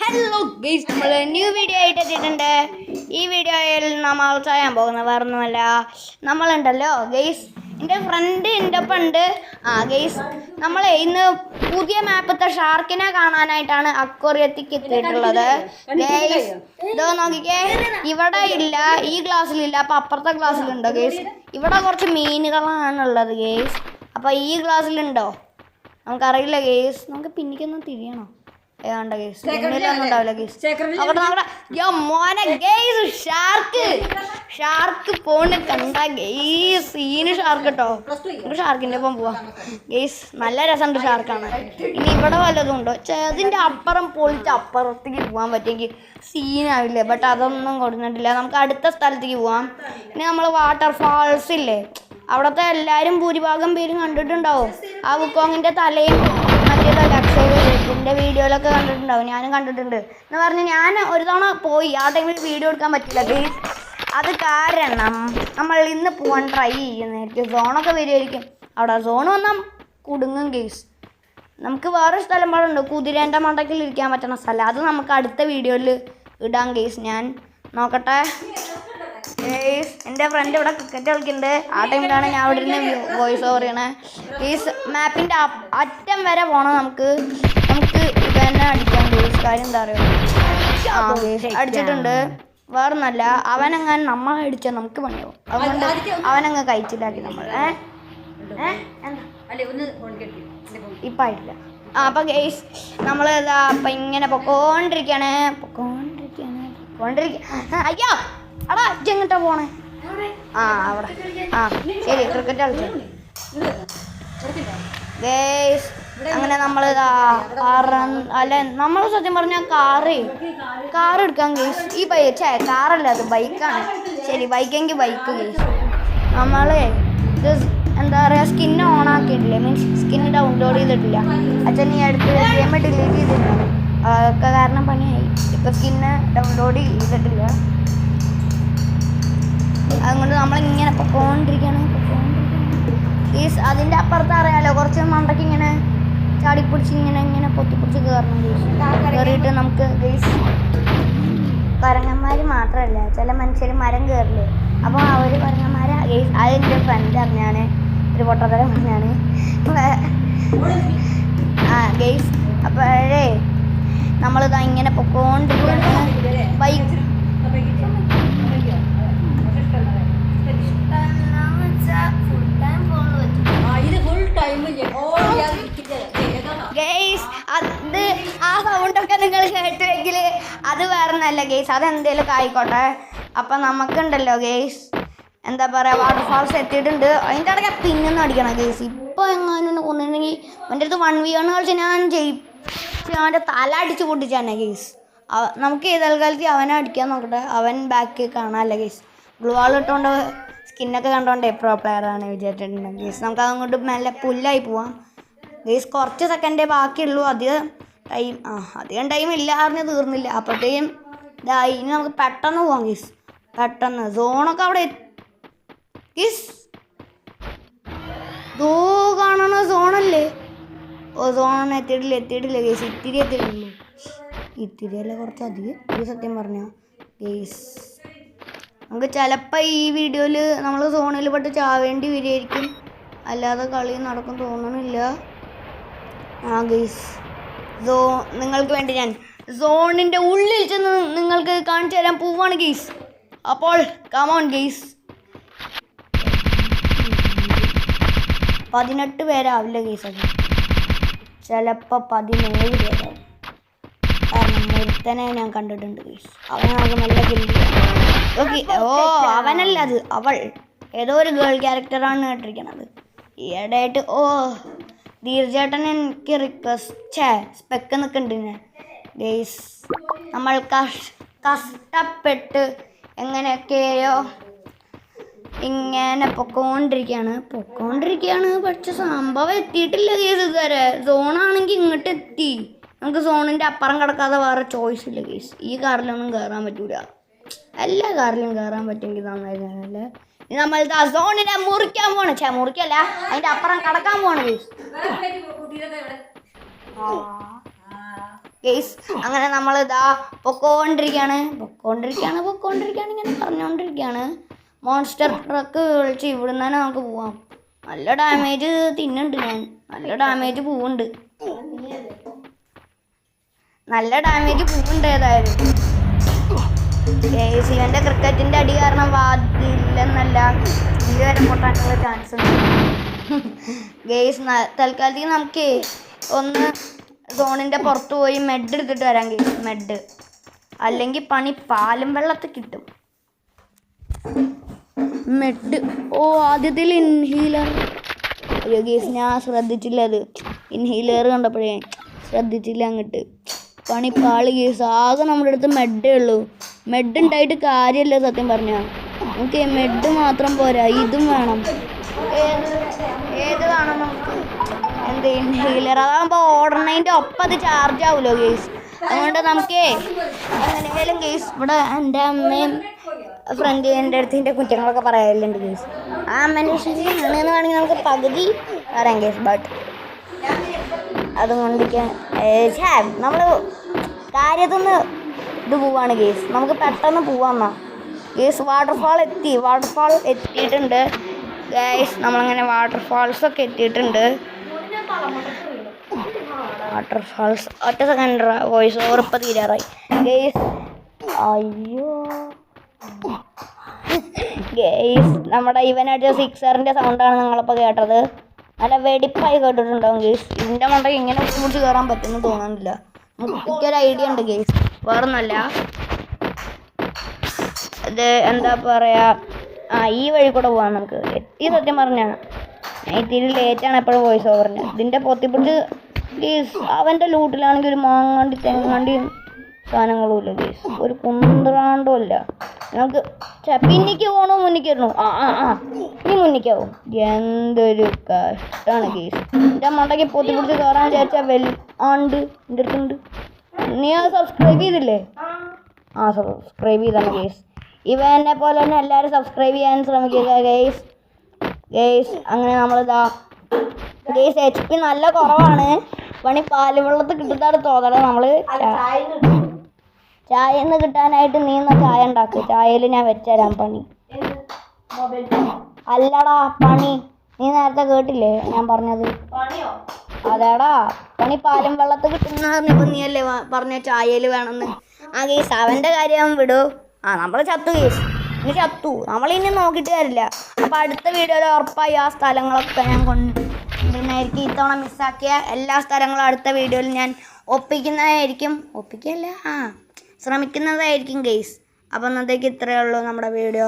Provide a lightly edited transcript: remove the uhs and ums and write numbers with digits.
Hello guys, നമ്മൾ new video ആയിട്ട് എത്തിയിട്ടുണ്ട്. ഈ വീഡിയോയിൽ നമ്മൾ ചെയ്യാൻ പോകുന്നത് വേറൊന്നുമല്ല, നമ്മളുണ്ടല്ലോ ഗൈസ്, എൻ്റെ ഫ്രണ്ട് എൻ്റെ ഒപ്പം ഉണ്ട്. ഗൈസ്, നമ്മൾ ഇന്ന് പുതിയ മാപ്പത്തെ ഷാർക്കിനെ കാണാനായിട്ടാണ് അക്വേറിയത്തിക്ക് എത്തിയിട്ടുള്ളത്. ഗൈസ് ഇതോ നോക്കിക്കേ, ഇവിടെ ഇല്ല, ഈ ഗ്ലാസ്സിലില്ല, അപ്പം അപ്പുറത്തെ ഗ്ലാസ്സിലുണ്ടോ ഗൈസ്? ഇവിടെ കുറച്ച് മീനുകളാണുള്ളത് ഗൈസ്. അപ്പം ഈ ഗ്ലാസ്സിലുണ്ടോ നമുക്കറിയില്ല ഗൈസ്. നമുക്ക് പിന്നിക്കൊന്നും തിരിയണോ? ഏതാണ്ട് ഗൈസ് പിന്നിലൊന്നും ഉണ്ടാവില്ല ഗൈസ്. മോനെ ഗൈസ്, ഷാർക്ക് പോണ് കണ്ട ഗൈസ്, സീന് ഷാർക്ക് കേട്ടോ. നമുക്ക് ഷാർക്കിൻ്റെ ഒപ്പം പോവാം ഗൈസ്, നല്ല രസമുണ്ട് ഷാർക്കാണ്. ഇനി ഇവിടെ വല്ലതും ഉണ്ടോ? അതിൻ്റെ അപ്പുറം പൊളിച്ച് അപ്പുറത്തേക്ക് പോകാൻ പറ്റുമെങ്കിൽ സീനാവില്ലേ, ബട്ട് അതൊന്നും കൊടുത്തിട്ടില്ല. നമുക്ക് അടുത്ത സ്ഥലത്തേക്ക് പോവാം. ഇനി നമ്മൾ വാട്ടർഫാൾസ് ഇല്ലേ, അവിടുത്തെ എല്ലാവരും ഭൂരിഭാഗം പേരും കണ്ടിട്ടുണ്ടാവും. ആ വുക്കോങ്ങിൻ്റെ തലയും മറ്റേതല്ല അക്ഷയത്തിൻ്റെ വീഡിയോയിലൊക്കെ കണ്ടിട്ടുണ്ടാവും. ഞാനും കണ്ടിട്ടുണ്ട് എന്ന് പറഞ്ഞ് ഞാൻ ഒരു തവണ പോയി. ആ ടൈമിൽ വീഡിയോ എടുക്കാൻ പറ്റില്ല ഗൈസ്. അത് കാരണം നമ്മൾ ഇന്ന് പോകാൻ ട്രൈ ചെയ്യുന്നതായിരിക്കും. സോണൊക്കെ വരുമായിരിക്കും. അവിടെ സോൺ വന്നാൽ കുടുങ്ങും ഗൈസ്. നമുക്ക് വേറെ സ്ഥലം പാടുണ്ട്, കുതിരേൻ്റെ മണ്ടക്കിൽ ഇരിക്കാൻ പറ്റുന്ന സ്ഥലം. അത് നമുക്ക് അടുത്ത വീഡിയോയിൽ ഇടാം ഗൈസ്. ഞാൻ നോക്കട്ടെ ഗൈസ്. എൻ്റെ ഫ്രണ്ട് ഇവിടെ ക്രിക്കറ്റ് കളിക്കുന്നുണ്ട്. ആ ടൈമിലാണ് ഞാൻ ഇവിടെ ഇരുന്ന് വോയിസ് ഓവർ ചെയ്യണേ ഗൈസ്. മാപ്പിൻ്റെ അറ്റം വരെ പോകണം. നമുക്ക് ഇവനെ അടിക്കാം ഗൈസ്. കാര്യം എന്താ പറയുക, ഗൈസ് അടിച്ചിട്ടുണ്ട്. വേറൊന്നല്ല, അവനെങ്ങാനും നമ്മളെ അടിച്ചാൽ നമുക്ക് പണിയാവും. അതുകൊണ്ട് അവനങ്ങ് കഴിച്ചില്ലാക്കി നമ്മൾ. ഇപ്പം ആയിട്ടില്ല. അപ്പം ഗൈസ് നമ്മൾ ഇതാ അപ്പം ഇങ്ങനെ പൊക്കോണ്ടിരിക്കുകയാണ്. അയ്യോ അടാ എങ്ങോട്ടാ പോണേ? അവിടെ ശരി, ക്രിക്കറ്റ് കളിച്ചു ഗൈസ്. അങ്ങനെ നമ്മളിതാ അല്ല, നമ്മൾ സത്യം പറഞ്ഞാൽ കാർ എടുക്കാൻ ഗൈസ്. ഈ കാറല്ല, അത് ബൈക്കാണ്. ശരി, ബൈക്കെങ്കിൽ ബൈക്ക് ഗൈസ്. നമ്മളെ ഇത് എന്താ പറയുക, സ്കിന്ന് ഓൺ ആക്കിയിട്ടില്ല, മീൻസ് സ്കിന്ന് ഡൗൺലോഡ് ചെയ്തിട്ടില്ല. അച്ഛൻ ഈ അടുത്ത് ഗെയിം ഡിലീറ്റ് ചെയ്തിട്ടില്ല. അതൊക്കെ കാരണം പണിയായി. ഇപ്പം സ്കിന്ന് ഡൗൺലോഡ് ചെയ്തിട്ടില്ല. അതുകൊണ്ട് നമ്മളിങ്ങനെ പൊക്കോണ്ടിരിക്കുകയാണ്. ഗൈസ് അതിൻ്റെ അപ്പുറത്ത് അറിയാലോ, കുറച്ച് മണ്ടയ്ക്ക് ഇങ്ങനെ ചാടിപ്പിടിച്ച് ഇങ്ങനെ പൊത്തിപ്പിടിച്ച് കയറണം ഗൈസ്. കയറിയിട്ട് നമുക്ക് ഗൈസ്, കുരങ്ങന്മാർ മാത്രമല്ല ചില മനുഷ്യർ മരം കയറില്ലേ, അപ്പോൾ അവർ കുരങ്ങന്മാരെ ഗൈസ്. അതെൻ്റെ ഫ്രണ്ട് അറിഞ്ഞാണ്, ഒരു പൊട്ടത്തരം പറഞ്ഞാണ് ഗൈസ്. അപ്പോഴേ നമ്മളിതാ ഇങ്ങനെ പൊക്കോണ്ടിരിക്കുകയാണ്. ബൈക്ക് ഗൈസ്, അത് ആ സൗണ്ടൊക്കെ നിങ്ങൾ കേട്ടുവെങ്കിൽ അത് വേറെ നല്ല ഗൈസ്. അതെന്തേലും ആയിക്കോട്ടെ. അപ്പം നമുക്കുണ്ടല്ലോ ഗൈസ്, എന്താ പറയുക, വാട്ടർഫാൾസ് എത്തിയിട്ടുണ്ട്. അതിൻ്റെ ഇടയ്ക്ക് പിന്നൊന്നും അടിക്കണം ഗൈസ്. ഇപ്പോൾ എങ്ങാനും കൊന്നിട്ടുണ്ടെങ്കിൽ എൻ്റെ അടുത്ത് 1v1 കളിച്ച് ഞാൻ ജയിച്ച് അവൻ്റെ തല അടിച്ച് പൊട്ടിച്ചാണ് ഗൈസ്. നമുക്ക് ഏത് കാലത്ത് അവനെ അടിക്കാൻ നോക്കട്ടെ. അവൻ ബാക്ക് കാണാമല്ല ഗൈസ്. ഗ്ലൂ വാൾ ഇട്ടുകൊണ്ട് സ്കിന്നൊക്കെ കണ്ടോണ്ട് പ്രോ പ്ലെയറാണ് വിചാരിച്ചിട്ടുണ്ടെങ്കിൽ ഗൈസ്. നമുക്ക് അതുകൊണ്ട് നല്ല പുല്ലായി പോവാം ഗൈസ്. കുറച്ച് സെക്കൻഡേ ബാക്കിയുള്ളൂ. അധികം ടൈം ഇല്ല, അറിഞ്ഞ് തീർന്നില്ല. അപ്പോഴത്തേക്കും ഇതായി. ഇനി നമുക്ക് പെട്ടെന്ന് പോവാം ഗൈസ്. പെട്ടെന്ന് സോണൊക്കെ അവിടെ ഗൈസ്. കാണണ സോണല്ലേ? ഓ, സോൺ എത്തിയിട്ടില്ല ഗൈസ്. ഇത്തിരി എത്തിയിട്ടുള്ളൂ. ഇത്തിരിയല്ല, കുറച്ചധികം ഒരു സത്യം പറഞ്ഞോ ഗൈസ്. നമുക്ക് ചിലപ്പോൾ ഈ വീഡിയോയിൽ നമ്മൾ സോണിൽ പെട്ട് ചാവേണ്ടി വരുമായിരിക്കും, അല്ലാതെ കളി നടക്കും തോന്നണില്ല. ഗൈസ്, നിങ്ങൾക്ക് വേണ്ടി ഞാൻ സോണിൻ്റെ ഉള്ളിൽ ചെന്ന് നിങ്ങൾക്ക് കാണിച്ചു തരാൻ പോവാണ് ഗൈസ്. അപ്പോൾ കമോൺ ഗൈസ്. 18 പേരാവില്ല ഗൈസ്, അത് ചിലപ്പോൾ 17 പേരാവും. കാരണം ഒരുത്തനെ ഞാൻ കണ്ടിട്ടുണ്ട് ഗൈസ്. അവനാകെ നല്ല കില്ല്. അവനല്ല, അത് അവൾ. ഏതോ ഒരു ഗേൾ ക്യാരക്ടറാണ് കേട്ടിരിക്കണത് ഈയിടെയായിട്ട്. തീർച്ചയായിട്ടും എനിക്ക് റിക്വസ്റ്റ് സ്പെക്ക് നിൽക്കുന്നുണ്ട് ഗൈസ്. നമ്മൾ കഷ്ടപ്പെട്ട് എങ്ങനെയൊക്കെയോ ഇങ്ങനെ പൊക്കോണ്ടിരിക്കുകയാണ്. പക്ഷെ സംഭവം എത്തിയിട്ടില്ല ഗൈസ് ഇതുവരെ. സോണാണെങ്കിൽ ഇങ്ങോട്ട് എത്തി. നമുക്ക് സോണിൻ്റെ അപ്പുറം കിടക്കാതെ വേറെ ചോയ്സ് ഇല്ല ഗൈസ്. ഈ കാറിലൊന്നും കയറാൻ പറ്റൂല. എല്ലാ കാറിലും കയറാൻ പറ്റുമെങ്കിൽ നന്നായിരുന്നല്ലേ. നമ്മൾ സോണിനെ മുറിക്കാൻ പോണ്. മുറിക്കല്ല, അതിൻ്റെ അപ്പുറം കടക്കാൻ പോണ് ഗൈസ്. ഗെയ്സ് അങ്ങനെ നമ്മളിതാ പൊക്കോണ്ടിരിക്കുകയാണ് ഇങ്ങനെ പറഞ്ഞുകൊണ്ടിരിക്കുകയാണ്. മോൺസ്റ്റർ ട്രക്ക് വിളിച്ച് ഇവിടുന്ന് തന്നെ നമുക്ക് പോവാം. നല്ല ഡാമേജ് തിന്നുന്നുണ്ട് ഞാൻ, നല്ല ഡാമേജ് പോവുന്നുണ്ട് ഏതായാലും. ഗെയ്സ് ഇവൻ്റെ ക്രിക്കറ്റിൻ്റെ അടി കാരണം വാതില്ലെന്നല്ല ഇത് വരെ പൊട്ടാനുള്ള ചാൻസ് ഉണ്ട്. ഗെയ്സ് തൽക്കാലത്തേക്ക് നമുക്ക് ഒന്ന് സോണിൻ്റെ പുറത്ത് പോയി മെഡ് എടുത്തിട്ട് വരാം ഗെയ്സ്. മെഡ് അല്ലെങ്കിൽ പണി പാലും വെള്ളത്തിൽ കിട്ടും. മെഡ് ആദ്യത്തിൽ ഇൻഹീലർ. അയ്യോ ഗെയ്സ് ഞാൻ ശ്രദ്ധിച്ചില്ല, അത് ഇൻഹീലർ കണ്ടപ്പോഴേ ശ്രദ്ധിച്ചില്ല. അങ്ങോട്ട് പണി പാള് ഗെയ്സ്. ആകെ നമ്മുടെ അടുത്ത് മെഡേ ഉള്ളൂ. മെഡ് ഉണ്ടായിട്ട് കാര്യമില്ല സത്യം പറഞ്ഞാൽ. നമുക്ക് മെഡ് മാത്രം പോരാ, ഇതും വേണം. ഏത് വേണം നമുക്ക്? എന്ത് ഇൻഹീലർ? അതാകുമ്പോൾ ഓടണതിൻ്റെ ഒപ്പം അത് ചാർജ് ആവുമല്ലോ ഗെയ്സ്. അതുകൊണ്ട് നമുക്ക് എങ്ങനെയായാലും ഗെയ്സ് ഇവിടെ എൻ്റെ അമ്മയും ഫ്രണ്ട് എൻ്റെ അടുത്ത് എൻ്റെ കുറ്റങ്ങളൊക്കെ പറയാറുണ്ട് ഗെയ്സ്. ആ അമ്മേൻ്റെ വിഷയത്തിലാണെന്ന് വേണമെങ്കിൽ നമുക്ക് പകുതി പറയാം ഗെയ്സ്. ബട്ട് അതുകൊണ്ടിരിക്കാൻ നമ്മൾ കാര്യത്തുനിന്ന് ഇത് പോവാണ് ഗെയ്സ്. നമുക്ക് പെട്ടെന്ന് പോവാമെന്നാ ഗെയ്സ്. വാട്ടർഫാൾ എത്തിയിട്ടുണ്ട് ഗെയ്സ്. നമ്മളങ്ങനെ വാട്ടർഫാൾസൊക്കെ എത്തിയിട്ടുണ്ട്. വാട്ടർഫാൾസ് ഒറ്റ സെക്കൻഡ് വോയിസ് ഓവർ ഇപ്പം തീരാറായി ഗെയ്സ്. അയ്യോ ഗെയ്സ് നമ്മുടെ ഇവനായിട്ട് സിക്സറിൻ്റെ സൗണ്ടാണ് നിങ്ങളിപ്പോൾ കേട്ടത്. നല്ല വെടിപ്പായി കേട്ടിട്ടുണ്ടാവും ഗെയ്സ്. ഇതിൻ്റെ മണ്ടയ്ക്ക് ഇങ്ങനെ പിടിച്ച് കയറാൻ പറ്റുമെന്ന് തോന്നുന്നില്ല. നമുക്കൊരു ഐഡിയ ഉണ്ട് ഗെയ്സ്, വേറൊന്നല്ല. ഇത് എന്താ പറയുക, ഈ വഴി കൂടെ പോകാം നമുക്ക്. എത്തി സത്യം പറഞ്ഞാൽ ഞാൻ ഇത്തിരി ലേറ്റാണ് എപ്പോഴും വോയിസ് ഓവറിന്. ഇതിൻ്റെ പൊത്തിപ്പിടിച്ച് ഗെയ്സ് അവൻ്റെ ലൂട്ടിലാണെങ്കിൽ ഒരു മാങ്ങാണ്ടി തെങ്ങാണ്ടിയും സാധനങ്ങളും ഇല്ല ഗെയ്സ്. ഒരു കുന്ത്രാണ്ടും ഇല്ല. നമുക്ക് പിന്നിക്ക് പോകണോ മുന്നിക്ക് വരണോ? ഇനി മുന്നിക്കാവും. എന്തൊരു കഷ്ടമാണ് ഗെയ്സ്. എൻ്റെ മണ്ടയ്ക്ക് പൊത്തിപ്പിടിച്ച് കയറാൻ വിചാരിച്ചാൽ ആണ്ട് എൻ്റെ അടുത്തുണ്ട്. നീ അത് സബ്സ്ക്രൈബ് ചെയ്തില്ലേ? സബ്സ്ക്രൈബ് ചെയ്താണ് ഗെയ്സ്. ഇവനെ പോലെ തന്നെ എല്ലാവരും സബ്സ്ക്രൈബ് ചെയ്യാൻ ശ്രമിക്കുക ഗെയ്സ്. അങ്ങനെ നമ്മളിതാ ഗെയ്സ് HP നല്ല കുറവാണ്. പണി പാല് വെള്ളത്തിൽ കിട്ടുന്നതാണ് തോന്നണത്. നമ്മൾ ചായ നിന്ന് കിട്ടാനായിട്ട് നീ എന്നാ ചായ ഉണ്ടാക്ക്. ചായയിൽ ഞാൻ വെച്ചുതരാം പണി. അല്ലടാ പണി, നീ നേരത്തെ കേട്ടില്ലേ ഞാൻ പറഞ്ഞത്? അതേടാ പണി പാലും വെള്ളത്തിൽ കിട്ടുന്ന പറഞ്ഞപ്പോൾ നീ അല്ലേ പറഞ്ഞ ചായയിൽ വേണമെന്ന്. ഗെയ്സ് അവൻ്റെ കാര്യം വിടൂ. നമ്മൾ ചത്തു ഗെയ്സ്, ഇനി ചത്തു. നമ്മളിനി നോക്കിയിട്ട് കാര്യമില്ല. അപ്പോൾ അടുത്ത വീഡിയോയിൽ ഉറപ്പായി ആ സ്ഥലങ്ങളൊക്കെ ഞാൻ കൊണ്ടുവരുന്നതായിരിക്കും. ഇത്തവണ മിസ്സാക്കിയ എല്ലാ സ്ഥലങ്ങളും അടുത്ത വീഡിയോയിൽ ഞാൻ ഒപ്പിക്കുന്നതായിരിക്കും. ശ്രമിക്കുന്നതായിരിക്കും ഗെയ്സ്. അപ്പോൾ അന്നത്തേക്ക് ഇത്രയേ ഉള്ളൂ നമ്മുടെ വീഡിയോ.